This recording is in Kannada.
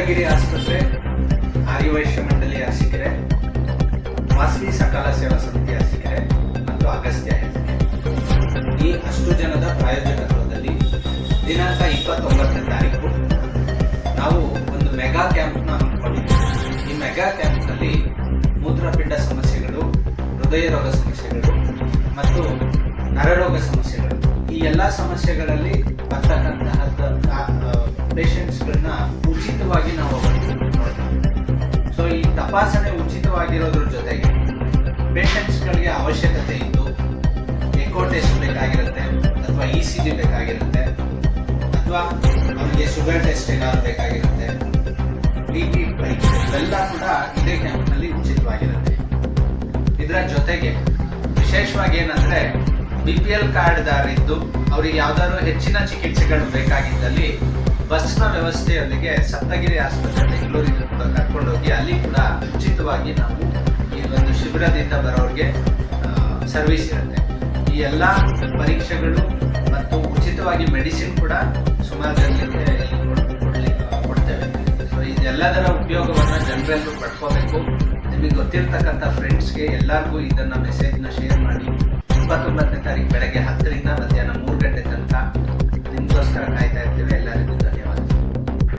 ಸಪ್ತಗಿರಿ ಆಸ್ಪತ್ರೆ, ಆರ್ಯವೈಶ್ಯ ಮಂಡಳಿ ಅರಸೀಕೆರೆ, ವಾಸವಿ ಸಕಾಲ ಸೇವಾ ಸಮಿತಿ ಅರಸೀಕೆರೆ ಮತ್ತು ಅಗಸ್ತ್ಯ ಈ ಅಷ್ಟು ಜನದ ಪ್ರಾಯೋಜಕತ್ವದಲ್ಲಿ ದಿನಾಂಕ 29ನೇ ತಾರೀಕು ನಾವು ಒಂದು ಮೆಗಾ ಕ್ಯಾಂಪ್ನ ಹಮ್ಮಿಕೊಂಡಿದ್ದೇವೆ. ಈ ಮೆಗಾ ಕ್ಯಾಂಪ್ನಲ್ಲಿ ಮೂತ್ರಪಿಂಡ ಸಮಸ್ಯೆಗಳು, ಹೃದಯ ರೋಗ ಸಮಸ್ಯೆಗಳು ಮತ್ತು ನರರೋಗ ಸಮಸ್ಯೆಗಳು, ಈ ಎಲ್ಲ ಸಮಸ್ಯೆಗಳಲ್ಲಿ ಬರ್ತಕ್ಕಂತಹ ಪೇಷಂಟ್ಸ್ಗಳನ್ನ ಉಚಿತವಾಗಿ ನಾವು ನೋಡ್ತೀವಿ. ಸೊ ಈ ತಪಾಸಣೆ ಉಚಿತವಾಗಿರೋದ್ರ ಜೊತೆಗೆ ಪೇಷಂಟ್ಸ್ಗಳಿಗೆ ಅವಶ್ಯಕತೆ ಇದ್ದು ಎಕೋ ಟೆಸ್ಟ್ ಬೇಕಾಗಿರುತ್ತೆ ಅಥವಾ ECG ಬೇಕಾಗಿರುತ್ತೆ ಅಥವಾ ಅವರಿಗೆ ಶುಗರ್ ಟೆಸ್ಟ್ ಏನಾದ್ರು ಬೇಕಾಗಿರುತ್ತೆ, BP ಪರೀಕ್ಷೆ ಇವೆಲ್ಲ ಕೂಡ ಇದೇ ಕ್ಯಾಂಪ್ನಲ್ಲಿ ಉಚಿತವಾಗಿರುತ್ತೆ. ಇದರ ಜೊತೆಗೆ ವಿಶೇಷವಾಗಿ ಏನಂದ್ರೆ BPL ಕಾರ್ಡ್ದಾರಿದ್ದು ಅವರಿಗೆ ಯಾವ್ದಾದ್ರು ಹೆಚ್ಚಿನ ಚಿಕಿತ್ಸೆಗಳು ಬೇಕಾಗಿದ್ದಲ್ಲಿ ಬಸ್ನ ವ್ಯವಸ್ಥೆಯೊಂದಿಗೆ ಸಪ್ತಗಿರಿ ಆಸ್ಪತ್ರೆ ಬೆಂಗಳೂರಿಗೆ ಕೂಡ ಕರ್ಕೊಂಡೋಗಿ ಅಲ್ಲಿ ಕೂಡ ಉಚಿತವಾಗಿ ನಾವು ಈ ಒಂದು ಶಿಬಿರದಿಂದ ಬರೋರಿಗೆ ಸರ್ವಿಸ್ ಇರುತ್ತೆ. ಈ ಎಲ್ಲ ಪರೀಕ್ಷೆಗಳು ಮತ್ತು ಉಚಿತವಾಗಿ ಮೆಡಿಸಿನ್ ಕೂಡ ಸುಮಾರು ಜನರಿಗೆ ಕೊಡ್ತೇವೆ. ಸೊ ಇದೆಲ್ಲದರ ಉಪಯೋಗವನ್ನು ಜನರೆಲ್ಲರೂ ಪಡ್ಕೋಬೇಕು. ನಿಮಗೆ ಗೊತ್ತಿರ್ತಕ್ಕಂಥ ಫ್ರೆಂಡ್ಸ್ಗೆ ಎಲ್ಲರಿಗೂ ಇದನ್ನ ಮೆಸೇಜ್ನ ಶೇರ್ ಮಾಡಿ.